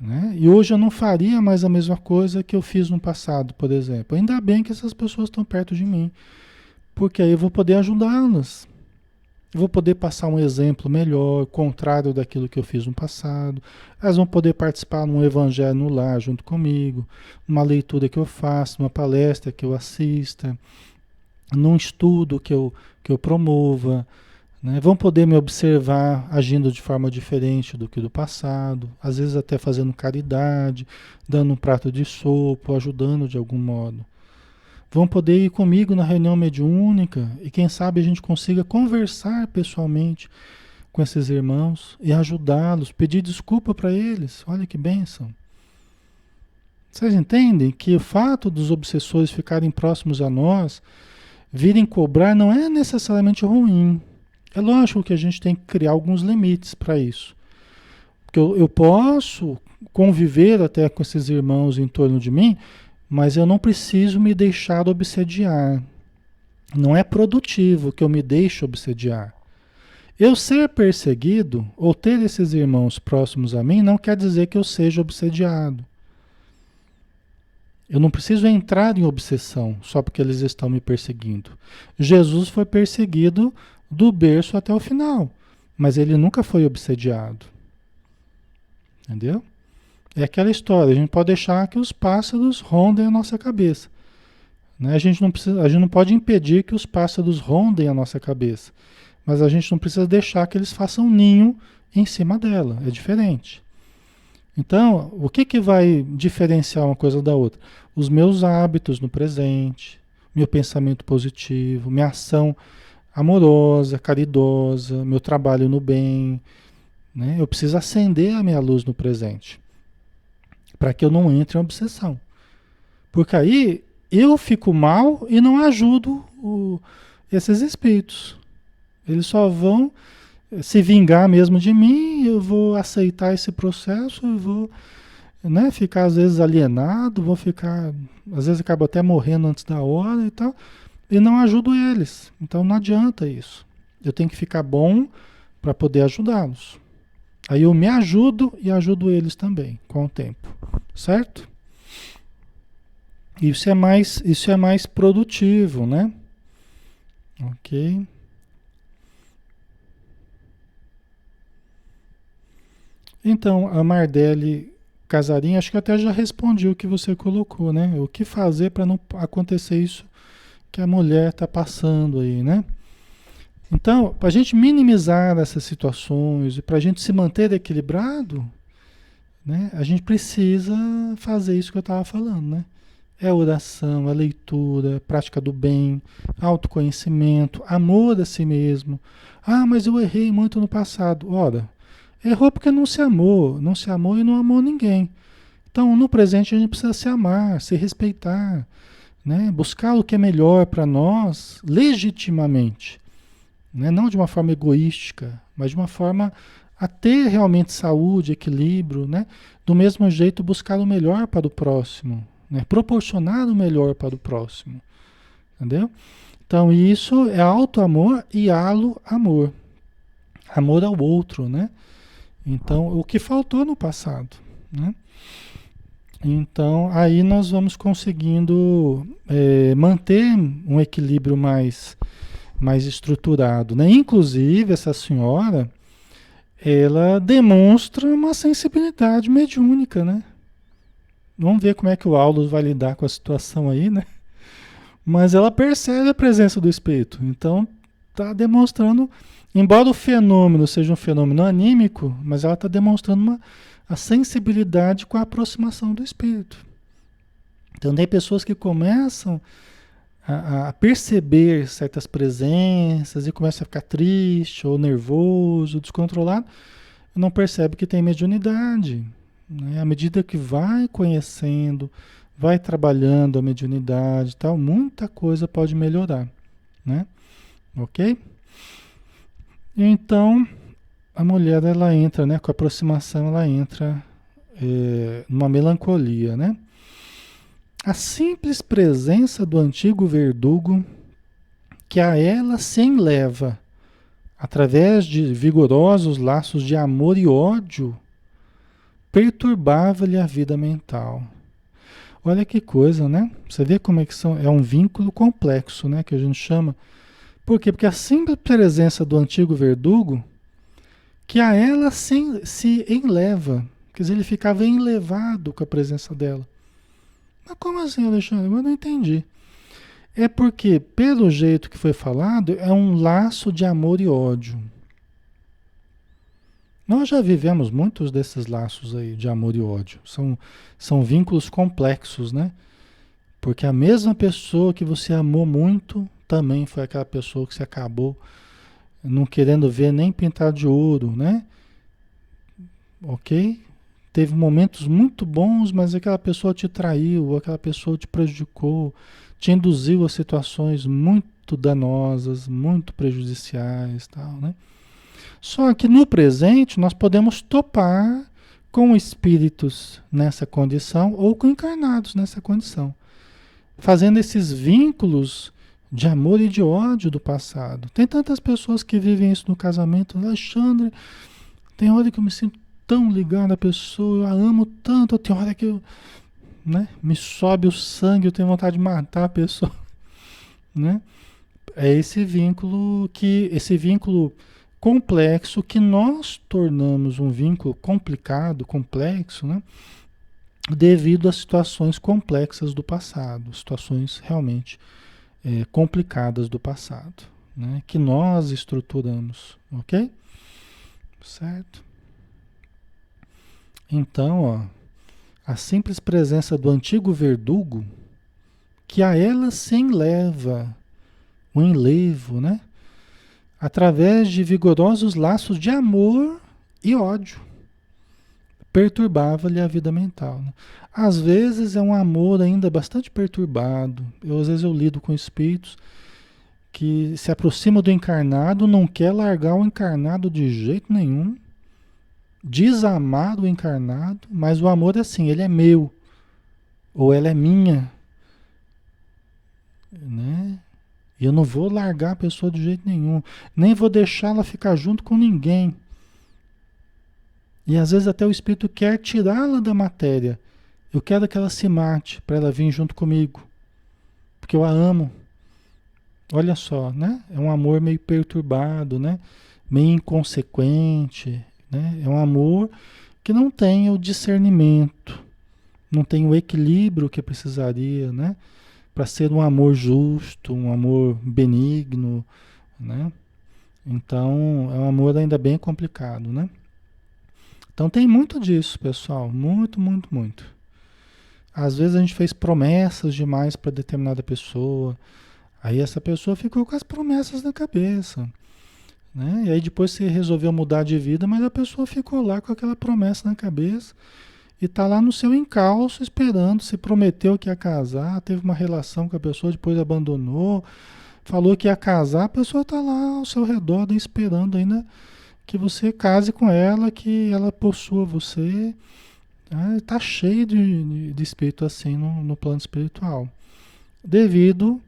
né? E hoje eu não faria mais a mesma coisa que eu fiz no passado, por exemplo. Ainda bem que essas pessoas estão perto de mim, porque aí eu vou poder ajudá-las. Eu vou poder passar um exemplo melhor, contrário daquilo que eu fiz no passado. Elas vão poder participar num evangelho no lar junto comigo, numa leitura que eu faço, numa palestra que eu assista, num estudo que eu promova, né? Vão poder me observar agindo de forma diferente do que do passado, às vezes até fazendo caridade, dando um prato de sopa, ajudando de algum modo. Vão poder ir comigo na reunião mediúnica e quem sabe a gente consiga conversar pessoalmente com esses irmãos e ajudá-los, pedir desculpa para eles. Olha que bênção. Vocês entendem que o fato dos obsessores ficarem próximos a nós, virem cobrar, não é necessariamente ruim. É lógico que a gente tem que criar alguns limites para isso. Porque eu posso conviver até com esses irmãos em torno de mim, mas eu não preciso me deixar obsediar. Não é produtivo que eu me deixe obsediar. Eu ser perseguido ou ter esses irmãos próximos a mim não quer dizer que eu seja obsediado. Eu não preciso entrar em obsessão só porque eles estão me perseguindo. Jesus foi perseguido do berço até o final, mas ele nunca foi obsediado. Entendeu? É aquela história, a gente pode deixar que os pássaros rondem a nossa cabeça, Né? A gente não pode impedir que os pássaros rondem a nossa cabeça, mas a gente não precisa deixar que eles façam ninho em cima dela. É diferente. Então, o que que vai diferenciar uma coisa da outra? Os meus hábitos no presente, meu pensamento positivo, minha ação amorosa, caridosa, meu trabalho no bem, né? Eu preciso acender a minha luz no presente, para que eu não entre em obsessão. Porque aí eu fico mal e não ajudo esses espíritos. Eles só vão se vingar mesmo de mim, eu vou aceitar esse processo, eu vou, né, ficar às vezes alienado, vou ficar, às vezes acabo até morrendo antes da hora e tal, e não ajudo eles. Então não adianta isso. Eu tenho que ficar bom para poder ajudá-los. Aí eu me ajudo e ajudo eles também, com o tempo. Certo? Isso é mais produtivo, né? Ok. Então, a Mardelli Casarim, acho que eu até já respondi o que você colocou, né? O que fazer para não acontecer isso que a mulher está passando aí, né? Então, para a gente minimizar essas situações e para a gente se manter equilibrado, né? A gente precisa fazer isso que eu estava falando, né? É oração, é leitura, é prática do bem, autoconhecimento, amor a si mesmo. Ah, mas eu errei muito no passado. Ora, errou porque não se amou e não amou ninguém. Então, no presente a gente precisa se amar, se respeitar, né? Buscar o que é melhor para nós legitimamente, né? Não de uma forma egoística, mas de uma forma a ter realmente saúde, equilíbrio, né? Do mesmo jeito, buscar o melhor para o próximo, né? Proporcionar o melhor para o próximo, entendeu? Então, isso é auto-amor e alo-amor. Amor ao outro, né? Então, o que faltou no passado, né? Então, aí nós vamos conseguindo manter um equilíbrio mais estruturado, né? Inclusive, essa senhora, ela demonstra uma sensibilidade mediúnica, né? Vamos ver como é que o Aulus vai lidar com a situação aí, né? Mas ela percebe a presença do espírito. Então, está demonstrando, embora o fenômeno seja um fenômeno anímico, mas ela está demonstrando a sensibilidade com a aproximação do espírito. Então, tem pessoas que começam a perceber certas presenças e começam a ficar triste, ou nervoso, descontrolado, e não percebe que tem mediunidade. Né? À medida que vai conhecendo, vai trabalhando a mediunidade e tal, muita coisa pode melhorar, né? Ok? Então, a mulher, ela entra, né? Com a aproximação, ela entra numa melancolia, né? A simples presença do antigo verdugo que a ela se enleva através de vigorosos laços de amor e ódio perturbava-lhe a vida mental. Olha que coisa, né? Você vê como é que é um vínculo complexo, né? Que a gente chama. Por quê? Porque a simples presença do antigo verdugo que a ela se enleva. Quer dizer, ele ficava enlevado com a presença dela. Mas como assim, Alexandre? Eu não entendi. É porque, pelo jeito que foi falado, é um laço de amor e ódio. Nós já vivemos muitos desses laços aí de amor e ódio. São vínculos complexos, né? Porque a mesma pessoa que você amou muito também foi aquela pessoa que você acabou não querendo ver nem pintar de ouro, né? Ok? Teve momentos muito bons, mas aquela pessoa te traiu, aquela pessoa te prejudicou, te induziu a situações muito danosas, muito prejudiciais, tal, né? Só que no presente nós podemos topar com espíritos nessa condição ou com encarnados nessa condição, fazendo esses vínculos de amor e de ódio do passado. Tem tantas pessoas que vivem isso no casamento. Alexandre, tem hora que eu me sinto tão ligado à pessoa, eu a amo tanto, tem hora que eu, né, me sobe o sangue, eu tenho vontade de matar a pessoa, né? É esse vínculo complexo que nós tornamos um vínculo complicado, complexo, né? devido a situações complexas do passado, situações realmente complicadas do passado, né? Que nós estruturamos, ok? Certo? Então, ó, a simples presença do antigo verdugo, que a ela se enleva, o enlevo, né? Através de vigorosos laços de amor e ódio, perturbava-lhe a vida mental, né? Às vezes é um amor ainda bastante perturbado. Às vezes eu lido com espíritos que se aproximam do encarnado, não quer largar o encarnado de jeito nenhum, desamar o encarnado, mas o amor é assim, ele é meu, ou ela é minha, né? E eu não vou largar a pessoa de jeito nenhum, nem vou deixá-la ficar junto com ninguém. E às vezes até o espírito quer tirá-la da matéria. Eu quero que ela se mate para ela vir junto comigo, porque eu a amo. Olha só, né? É um amor meio perturbado, né? Meio inconsequente, né? É um amor que não tem o discernimento, não tem o equilíbrio que precisaria, né? Para ser um amor justo, um amor benigno, né? Então, é um amor ainda bem complicado, né? Então tem muito disso, pessoal, muito, muito, muito. Às vezes a gente fez promessas demais para determinada pessoa, aí essa pessoa ficou com as promessas na cabeça, né? E aí depois você resolveu mudar de vida, mas a pessoa ficou lá com aquela promessa na cabeça e tá lá no seu encalço esperando, se prometeu que ia casar, teve uma relação com a pessoa, depois abandonou, falou que ia casar, a pessoa tá lá ao seu redor, daí, esperando ainda que você case com ela, que ela possua você. Tá cheio de espírito assim no plano espiritual, devido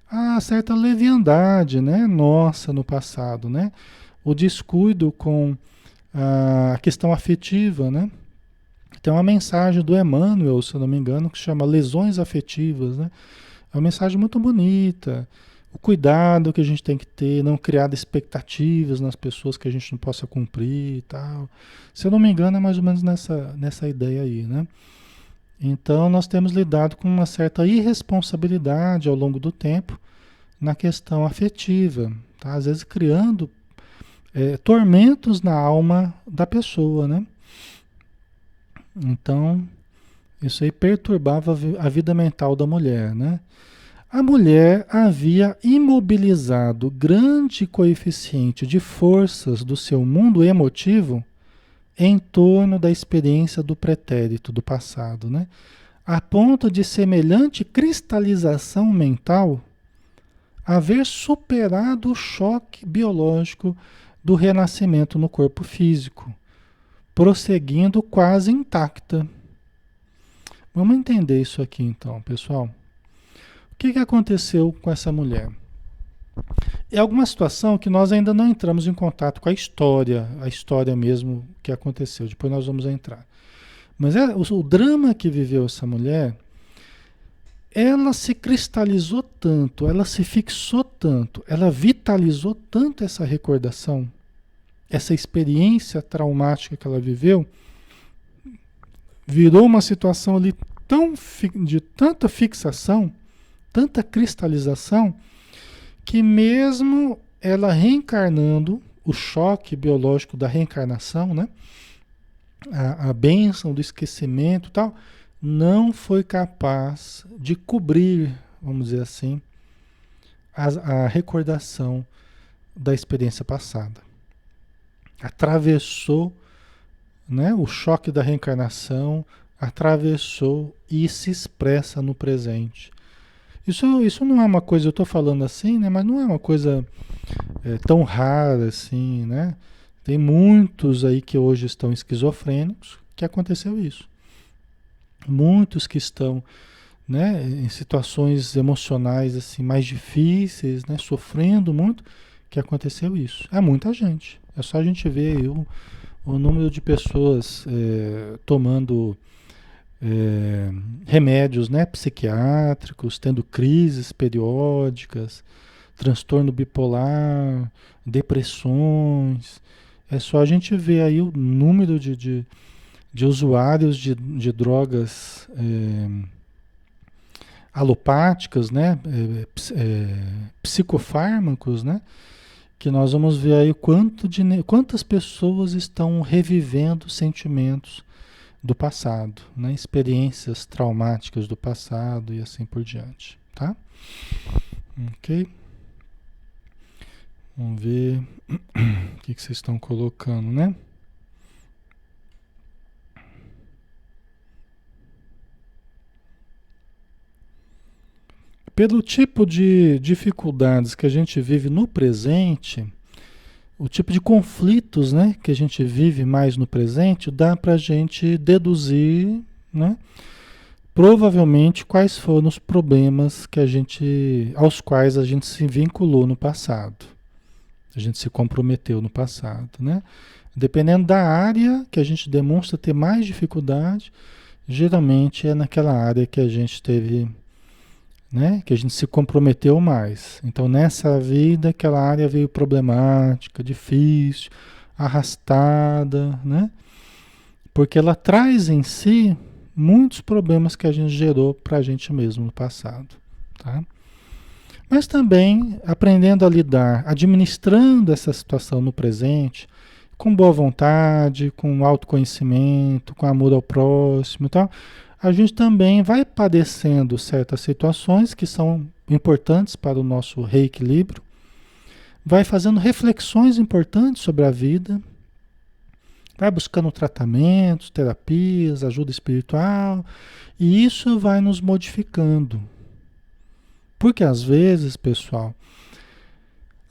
a certa leviandade, né, nossa no passado, né? O descuido com a questão afetiva, né? Tem uma mensagem do Emmanuel, se eu não me engano, que chama Lesões Afetivas, né? É uma mensagem muito bonita. O cuidado que a gente tem que ter, não criar expectativas nas pessoas que a gente não possa cumprir e tal. Se eu não me engano, é mais ou menos nessa ideia aí, né? Então, nós temos lidado com uma certa irresponsabilidade ao longo do tempo na questão afetiva, tá? Às vezes criando tormentos na alma da pessoa, né? Então, isso aí perturbava a vida mental da mulher, né? A mulher havia imobilizado grande coeficiente de forças do seu mundo emotivo em torno da experiência do pretérito, do passado, né? A ponto de semelhante cristalização mental haver superado o choque biológico do renascimento no corpo físico, prosseguindo quase intacta. Vamos entender isso aqui então, pessoal. O que aconteceu com essa mulher? É alguma situação que nós ainda não entramos em contato com a história mesmo que aconteceu. Depois nós vamos entrar. Mas o drama que viveu essa mulher, ela se cristalizou tanto, ela se fixou tanto, ela vitalizou tanto essa recordação, essa experiência traumática que ela viveu, virou uma situação ali de tanta fixação, tanta cristalização, que mesmo ela reencarnando, o choque biológico da reencarnação, né? A bênção do esquecimento e tal, não foi capaz de cobrir, vamos dizer assim, a recordação da experiência passada. Atravessou, né, o choque da reencarnação, atravessou e se expressa no presente. Isso não é uma coisa, eu estou falando assim, né, mas não é uma coisa tão rara assim, né? Tem muitos aí que hoje estão esquizofrênicos que aconteceu isso. Muitos que estão, né, em situações emocionais assim mais difíceis, né, sofrendo muito, que aconteceu isso. É muita gente. É só a gente ver aí o número de pessoas tomando remédios, né, psiquiátricos, tendo crises periódicas, transtorno bipolar, depressões. É só a gente ver aí o número de usuários de drogas alopáticas, né? Psicofármacos, né? Que nós vamos ver aí quantas pessoas estão revivendo sentimentos do passado, né? Experiências traumáticas do passado e assim por diante, tá? Ok? Vamos ver o que vocês estão colocando, né? Pelo tipo de dificuldades que a gente vive no presente, o tipo de conflitos, né, que a gente vive mais no presente, dá para a gente deduzir, né, provavelmente quais foram os problemas aos quais a gente se vinculou no passado, a gente se comprometeu no passado, né? Dependendo da área que a gente demonstra ter mais dificuldade, geralmente é naquela área que a gente teve, né? Que a gente se comprometeu mais. Então, nessa vida, aquela área veio problemática, difícil, arrastada, né? Porque ela traz em si muitos problemas que a gente gerou para a gente mesmo no passado, tá? Mas também aprendendo a lidar, administrando essa situação no presente, com boa vontade, com autoconhecimento, com amor ao próximo e tal, a gente também vai padecendo certas situações que são importantes para o nosso reequilíbrio, vai fazendo reflexões importantes sobre a vida, vai buscando tratamentos, terapias, ajuda espiritual, e isso vai nos modificando. Porque às vezes, pessoal,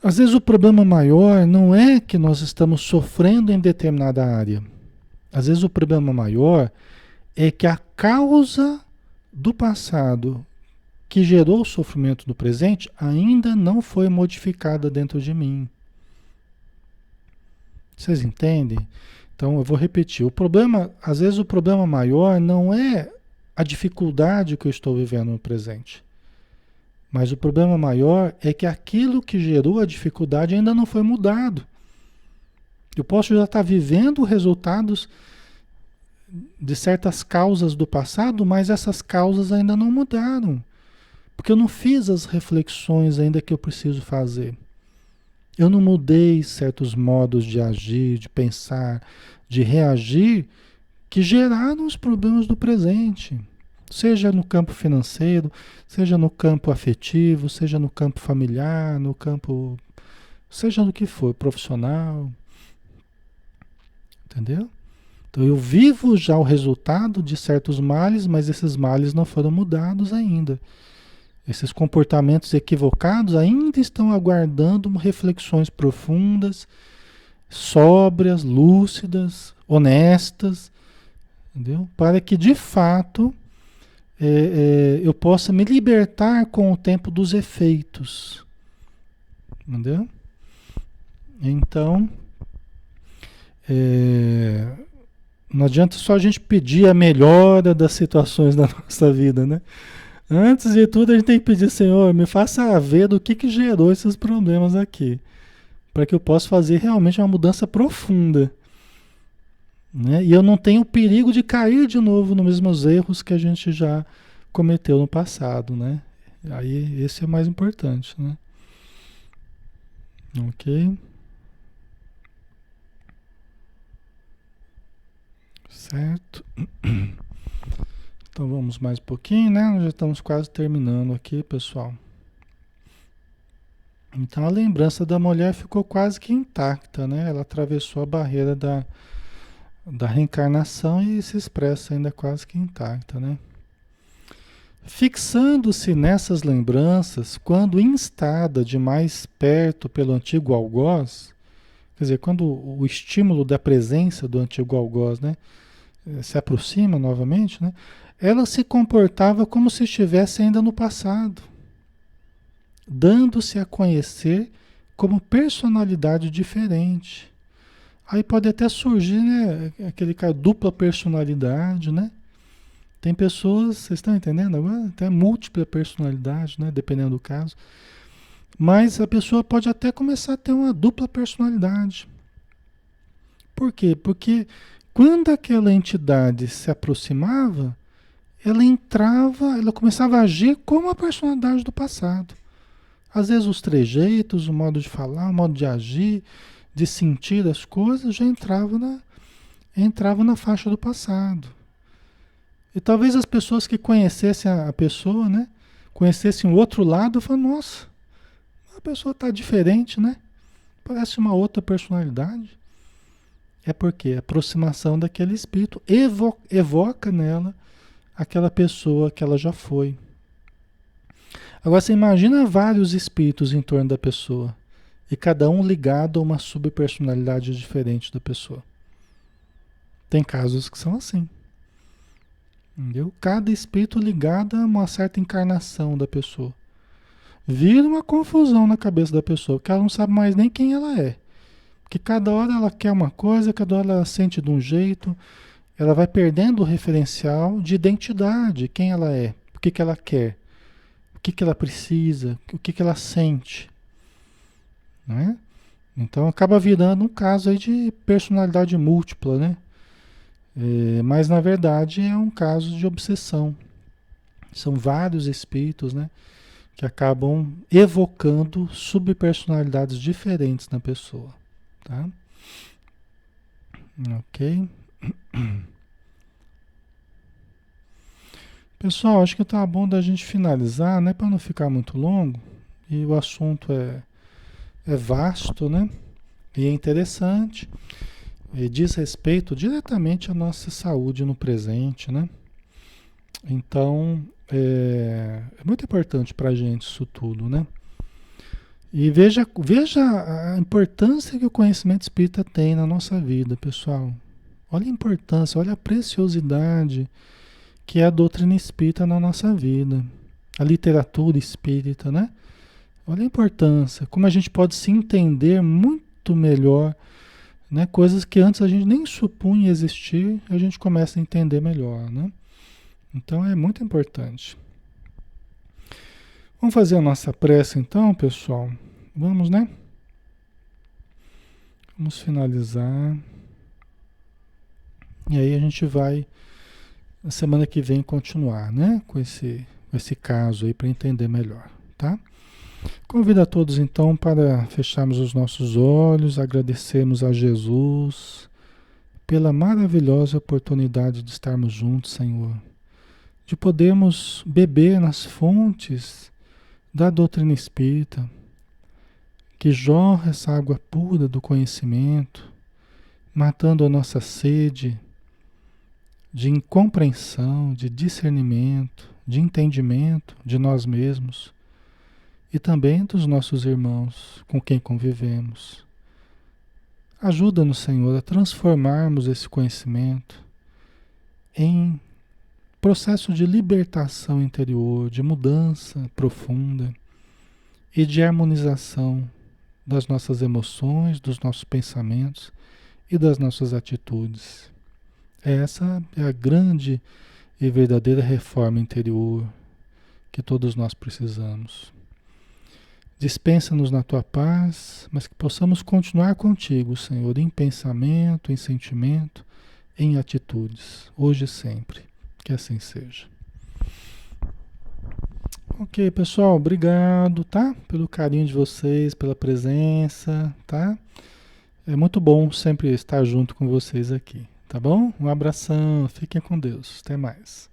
às vezes o problema maior não é que nós estamos sofrendo em determinada área. Às vezes o problema maior é que a causa do passado que gerou o sofrimento do presente ainda não foi modificada dentro de mim. Vocês entendem? Então eu vou repetir. Às vezes o problema maior não é a dificuldade que eu estou vivendo no presente. Mas o problema maior é que aquilo que gerou a dificuldade ainda não foi mudado. Eu posso já estar vivendo resultados de certas causas do passado, mas essas causas ainda não mudaram. Porque eu não fiz as reflexões ainda que eu preciso fazer. Eu não mudei certos modos de agir, de pensar, de reagir, que geraram os problemas do presente. Seja no campo financeiro, seja no campo afetivo, seja no campo familiar, no campo, seja no que for, profissional. Entendeu? Então eu vivo já o resultado de certos males, mas esses males não foram mudados ainda. Esses comportamentos equivocados ainda estão aguardando reflexões profundas, sóbrias, lúcidas, honestas, entendeu? Para que de fato eu possa me libertar com o tempo dos efeitos, entendeu? Então, não adianta só a gente pedir a melhora das situações da nossa vida, né? Antes de tudo, a gente tem que pedir, Senhor, me faça ver do que gerou esses problemas aqui, para que eu possa fazer realmente uma mudança profunda, né? E eu não tenho o perigo de cair de novo nos mesmos erros que a gente já cometeu no passado, né? Aí esse é o mais importante, né? Ok? Certo? Então vamos mais um pouquinho, né? Nós já estamos quase terminando aqui, pessoal. Então a lembrança da mulher ficou quase que intacta, né? Ela atravessou a barreira da reencarnação e se expressa ainda quase que intacta, né? Fixando-se nessas lembranças, quando instada de mais perto pelo antigo algoz, quer dizer, quando o estímulo da presença do antigo algoz, né, se aproxima novamente, né, ela se comportava como se estivesse ainda no passado, dando-se a conhecer como personalidade diferente. Aí pode até surgir, né, aquele cara, dupla personalidade, né? Tem pessoas, vocês estão entendendo agora? Tem múltipla personalidade, né? Dependendo do caso. Mas a pessoa pode até começar a ter uma dupla personalidade. Por quê? Porque Quando aquela entidade se aproximava, ela entrava, ela começava a agir como a personalidade do passado. Às vezes os trejeitos, o modo de falar, o modo de agir, de sentir as coisas já entrava na faixa do passado. E talvez as pessoas que conhecessem a pessoa, né? Conhecessem o outro lado, falaram, nossa, a pessoa está diferente, né? Parece uma outra personalidade. É porque a aproximação daquele espírito evoca nela aquela pessoa que ela já foi. Agora você imagina vários espíritos em torno da pessoa e cada um ligado a uma subpersonalidade diferente da pessoa. Tem casos que são assim. Entendeu? Cada espírito ligado a uma certa encarnação da pessoa. Vira uma confusão na cabeça da pessoa, que ela não sabe mais nem quem ela é. Porque cada hora ela quer uma coisa, cada hora ela sente de um jeito, ela vai perdendo o referencial de identidade, quem ela é, o que ela quer, o que ela precisa, o que ela sente. Né? Então acaba virando um caso aí de personalidade múltipla, né? Mas na verdade é um caso de obsessão. São vários espíritos, né, que acabam evocando subpersonalidades diferentes na pessoa. Tá? Ok. Pessoal, acho que tá bom da gente finalizar, né, para não ficar muito longo. E o assunto é vasto, né? E é interessante. E diz respeito diretamente à nossa saúde no presente, né? Então, é muito importante para a gente isso tudo, né? E veja a importância que o conhecimento espírita tem na nossa vida, pessoal. Olha a importância, olha a preciosidade que é a doutrina espírita na nossa vida. A literatura espírita, né? Olha a importância, como a gente pode se entender muito melhor, né? Coisas que antes a gente nem supunha existir, a gente começa a entender melhor, né? Então é muito importante. Vamos fazer a nossa prece então, pessoal? Vamos, né? Vamos finalizar. E aí a gente vai, na semana que vem, continuar, né? Com esse caso aí para entender melhor, tá? Convido a todos então para fecharmos os nossos olhos, agradecermos a Jesus pela maravilhosa oportunidade de estarmos juntos, Senhor. De podermos beber nas fontes da doutrina espírita, que jorra essa água pura do conhecimento, matando a nossa sede de incompreensão, de discernimento, de entendimento de nós mesmos e também dos nossos irmãos com quem convivemos. Ajuda-nos, Senhor, a transformarmos esse conhecimento em processo de libertação interior, de mudança profunda e de harmonização das nossas emoções, dos nossos pensamentos e das nossas atitudes. Essa é a grande e verdadeira reforma interior que todos nós precisamos. Dispensa-nos na tua paz, mas que possamos continuar contigo, Senhor, em pensamento, em sentimento, em atitudes, hoje e sempre. Que assim seja. Ok, pessoal, obrigado, tá? Pelo carinho de vocês, pela presença, tá? É muito bom sempre estar junto com vocês aqui, tá bom? Um abração, fiquem com Deus, até mais.